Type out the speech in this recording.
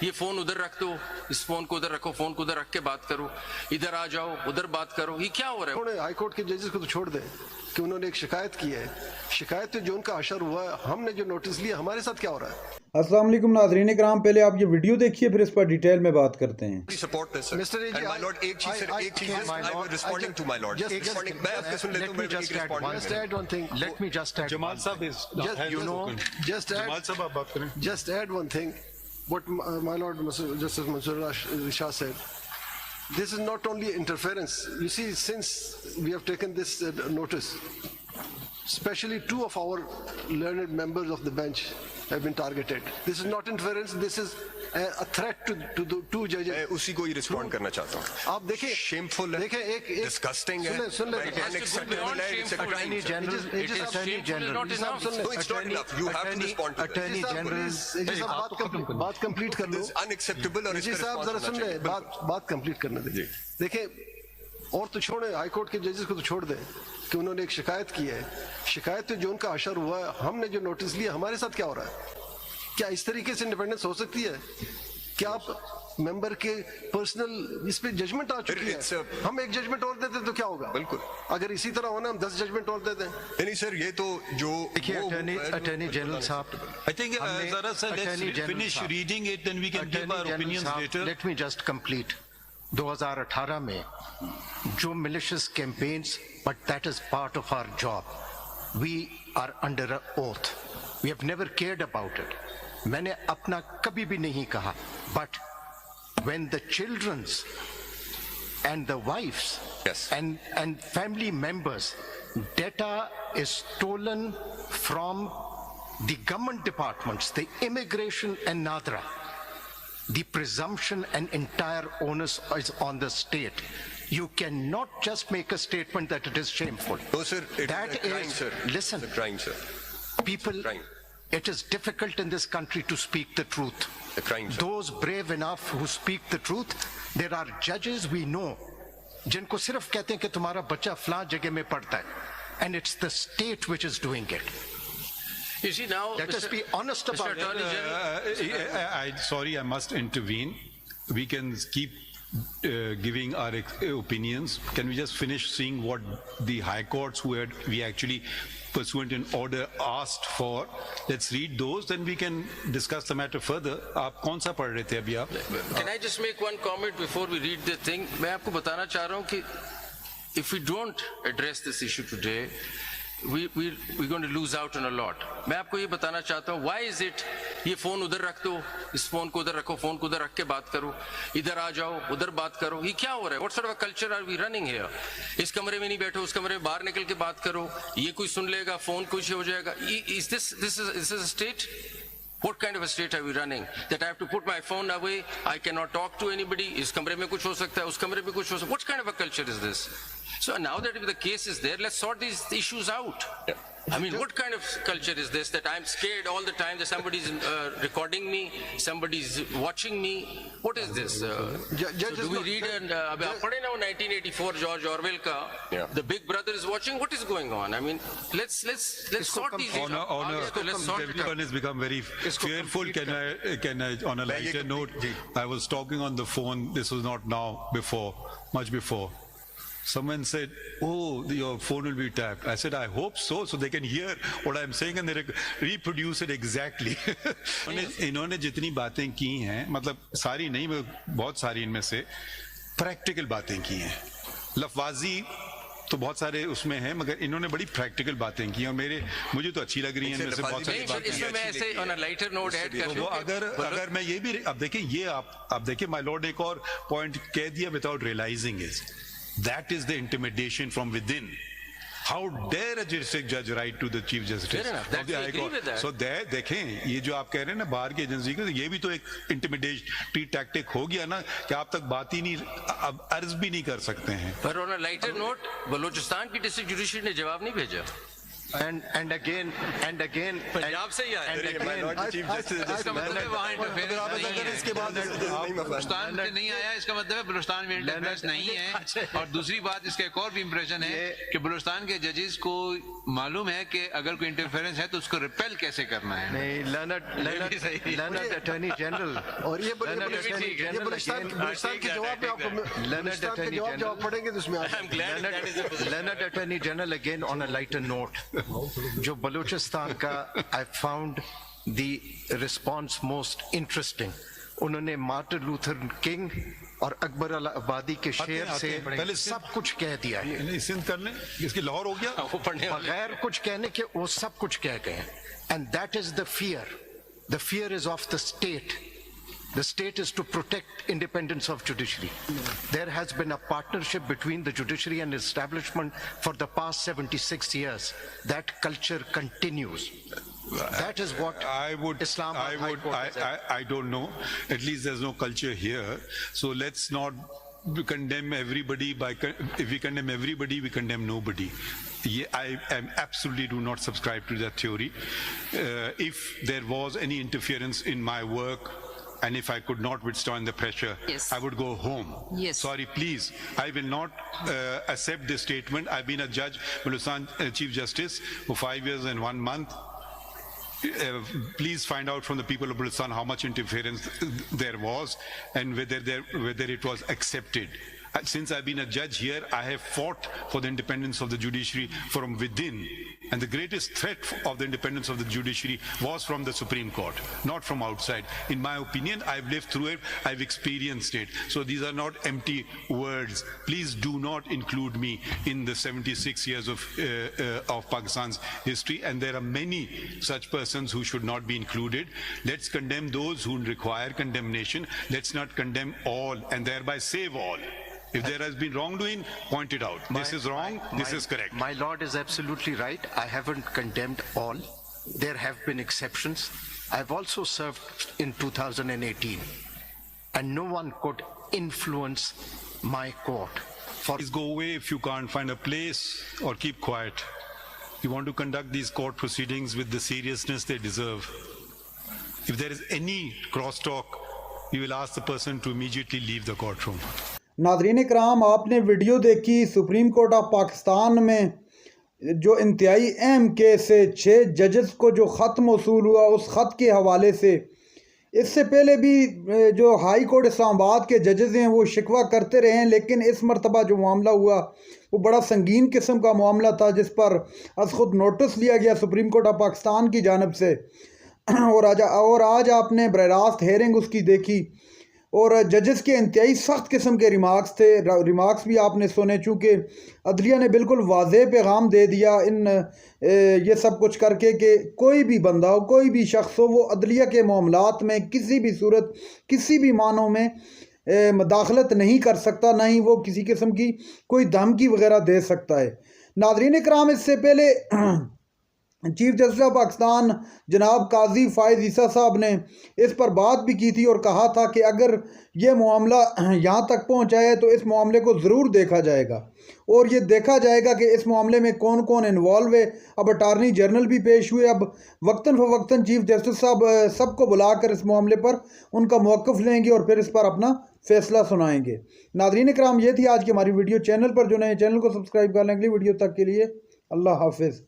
ये फोन उधर रख दो, इस फोन को उधर रखो, फोन को उधर रख के बात करो, इधर आ जाओ, उधर बात करो, ये क्या हो रहा है? हाई कोर्ट के जजेस को तो छोड़ दें कि उन्होंने एक शिकायत की है, शिकायत जो उनका असर हुआ है, हमने जो नोटिस लिया, हमारे साथ क्या हो रहा है? अस्सलाम वालेकुम नाज़रीन कराम, पहले आप ये वीडियो देखिए फिर इस पर डिटेल में बात करते हैं। Support this, sir. Mr. AG, And my lord, एक चीज sir, एक चीज है, I was responding to my lord. Responding, मैं आपके सुन लेता हूँ, मैं एक respond Just add one thing. Let me just add. Jamal साहब is Just add. जमाल साहब आप बात करें। Just add one thing. What my lord Justice Mansoor Shah said. This is not only interference. You see, since we have taken this notice, especially two of our learned members of the bench have been targeted. This is not interference. This is a threat to the two judges. मैं उसी को ही respond करना चाहता हूँ। आप देखिए, Shameful है, देखिए एक disgusting है, सुन ले unacceptable है, it's a crime. Attorney General, Attorney General. No, it's not enough. You have to respond to Attorney this. General. बात कंप्लीट कर लो। This is unacceptable और जी इसका साहब जरा response सुन होना ले, चाहिए। बात कंप्लीट करने दे। देखिए, और तो छोड़े, हाई कोर्ट के जजेस को तो छोड़ दे कि उन्होंने एक शिकायत की है, शिकायत जो उनका असर हुआ है, हमने जो नोटिस लिया, हमारे साथ क्या हो रहा है? क्या इस तरीके से इंडिपेंडेंस हो सकती है? क्या आप मेंबर के पर्सनल इस पे जजमेंट आ चुकी है? हम एक जजमेंट और देते तो क्या होगा? बिल्कुल। अगर इसी तरह होना, हम 10 जजमेंट और देते हैं। नहीं सर, ये तो जो Attorney General साहब, I think Zara sir, let's finish reading it, then we can give our opinions later. Let me just complete. 2018 में जो malicious campaigns, but that is part of our job. We are under an oath. We have never cared about it. मैंने अपना कभी भी नहीं कहा. But when the children's and the wives and family members data is stolen from the government departments, the immigration and NADRA, the presumption and entire onus is on the state. You cannot just make a statement that it is shameful. No sir, That it's a crime, is- sir. listen. It's a crime, sir. People, Crime. it is difficult in this country to speak the truth. A crime, sir. Those brave enough who speak the truth, there are judges we know जिनको सिर्फ कहते हैं कि तुम्हारा बच्चा फलां जगह में पढ़ता है, and it's the state which is doing it. You see now, Let us be honest about it. Attorney General, Sorry, I must intervene. We can keep giving our opinions. Can we just finish seeing what the high courts we actually pursuant an order asked for? Let's read those, then we can discuss the matter further. आप कौन सा पढ़ रहे थे अभी आप? can I just make one comment before we read the thing? मैं आपको बताना चाह रहा हूँ कि if we don't address this issue today, we're going to lose out on a lot. मैं आपको ये बताना चाहता हूँ, why is it ये फोन उधर रख दो, इस फोन को उधर रखो, फोन को उधर रख के बात करो, इधर आ जाओ, उधर बात करो, ये क्या हो रहा है? What sort of a culture are we running here? इस कमरे में नहीं बैठो, उस कमरे में बाहर निकल के बात करो, ये कोई सुन लेगा, फोन कुछ हो जाएगा. Is this a state? What kind of a state are we running? That I have to put my phone away, I cannot talk to anybody, इस कमरे में कुछ हो सकता है, उस कमरे में कुछ हो सकता है. What kind of a culture is this? So now that the case is there, let's sort these issues out. I mean, what kind of culture is this that I'm scared all the time that somebody's recording me, somebody's watching me? What is this? So do we read अभी आप पढ़े ना वो 1984 George Orwell का, the big brother is watching? What is going on? I mean, let's sort these issues out. Let's sort it out. Everyone has become very fearful. Can I, on a lighter note, I was talking on the phone, this was not now, before, much before. Someone said, oh, your phone will be tapped. I said, I hope so they can hear what I'm saying and they reproduce it exactly. इन्होंने जितनी बातें की हैं, मतलब सारी नहीं, बहुत सारी इनमें से प्रैक्टिकल बातें की हैं. लफवाजी तो बहुत सारे उसमें हैं, मगर इन्होंने बड़ी प्रैक्टिकल बातें की और मुझे तो अच्छी लग रही हैं इनमें से बहुत सारी बातें. इसमें मैं ऐसे on a lighter note add कर वो अगर मैं ये भी, अब देखिए ये आप देखिए, माय लॉर्ड एक और पॉइंट कह दिया without realising it. That is the intimidation from within. How dare a district judge write to the chief justice of the High Court? So there, देखें, ये जो आप कह रहे हैं ना बाहर की एजेंसी को, ये भी तो एक इंटिमिडेटरी टैक्टिक हो गया ना कि आप तक बात ही नहीं, अब अर्ज भी नहीं कर सकते हैं. पर on a lighter note, Balochistan की डिस्ट्रिक्ट जुडिशरी ने जवाब नहीं भेजा. And again, पंजाब से ही आया and My Lord, the again, Chief Justice, इसका मतलब है वहाँ इंटरफेरेंस नहीं है इसके बाद बलूचिस्तान से नहीं आया, इसका मतलब है बलूचिस्तान में इंटरफेरेंस नहीं है। और दूसरी बात, इसका एक और भी इंप्रेशन है कि बलूचिस्तान के जजेस को मालूम है कि अगर कोई इंटरफेरेंस है तो उसको रिपेल कैसे करना है। नहीं, Leonard Attorney General और ये बलूचिस्तान के जवाब में आपको बलूचिस्तान के जवाब पढ़ेंगे तो उसमें Leonard Attorney General, again on a lighter note, जो बलूचिस्तान का I found the response most interesting. उन्होंने मार्टिन लूथर किंग और अकबर अल आबादी के शेर से पहले सब कुछ कह दिया है, सिंध करने इसकी लाहौर हो गया बगैर कुछ कहने के वो सब कुछ कह गए। And that is the fear. The fear is of the state. The state is to protect independence of judiciary. There has been a partnership between the judiciary and establishment for the past 76 years. That culture continues. That is what Islamabad High Court has said. I don't know. At least there's no culture here. So let's not condemn everybody if we condemn everybody, we condemn nobody. Yeah, I absolutely do not subscribe to that theory. If there was any interference in my work, and if I could not withstand the pressure, Yes. I would go home. Yes. Sorry, please. I will not accept this statement. I've been a judge, Baloochistan Chief Justice, for 5 years and 1 month. Please find out from the people of Baloochistan how much interference there was and whether it was accepted. Since I've been a judge here, I have fought for the independence of the judiciary from within. And the greatest threat of the independence of the judiciary was from the Supreme Court, not from outside. In my opinion, I've lived through it, I've experienced it. So these are not empty words. Please do not include me in the 76 years of Pakistan's history. And there are many such persons who should not be included. Let's condemn those who require condemnation. Let's not condemn all and thereby save all. If there has been wrongdoing, point it out. This is wrong, this is correct. My lord is absolutely right. I haven't condemned all. There have been exceptions. I've also served in 2018, and no one could influence my court. Please go away if you can't find a place, or keep quiet. You want to conduct these court proceedings with the seriousness they deserve. If there is any crosstalk, you will ask the person to immediately leave the courtroom. नाज़रीन कराम, आपने video देखी supreme court of Pakistan में जो इंतहाई अहम case है 6 जजेस को जो ख़त मौसूल हुआ, उस ख़त के हवाले से इससे पहले भी जो हाई कोर्ट इस्लामाबाद के जजेस हैं वो शिकवा करते रहे हैं, लेकिन इस मरतबा जो मामला हुआ वो बड़ा संगीन किस्म का मामला था जिस पर अज खुद नोटिस लिया गया सुप्रीम कोर्ट ऑफ पाकिस्तान की जानिब से। और आज आपने बराह रास्त हेयरिंग उसकी देखी और जजेस के इंतहाई सख्त किस्म के रिमार्क्स थे। रिमार्क्स भी आपने सुने, चूँकि अदलिया ने बिल्कुल वाज़ेह पैगाम दे दिया ये सब कुछ करके कि कोई भी बंदा हो, कोई भी शख्स हो, वो अदलिया के मामलात में किसी भी सूरत, किसी भी मानों में मदाखलत नहीं कर सकता, ना ही वो किसी किस्म की कोई धमकी वगैरह दे सकता है। नाज़रीन इकराम, इससे पहले चीफ जस्टिस ऑफ पाकिस्तान जनाब काजी फ़ाइज़ ईसा साहब ने इस पर बात भी की थी और कहा था कि अगर ये मामला यहाँ तक पहुँचा है तो इस मामले को ज़रूर देखा जाएगा और ये देखा जाएगा कि इस मामले में कौन कौन इन्वॉल्व है। अब अटारनी जनरल भी पेश हुए, अब वक्तन फ़वक्तन चीफ जस्टिस साहब सबको बुलाकर इस मामले पर उनका मौक़िफ़ लेंगे और फिर इस पर अपना फ़ैसला सुनाएंगे। नाज़रीन इकराम, ये थी आज की हमारी वीडियो। चैनल पर जो नए चैनल को सब्सक्राइब कर लें। अगली वीडियो तक के लिए अल्लाह हाफिज़।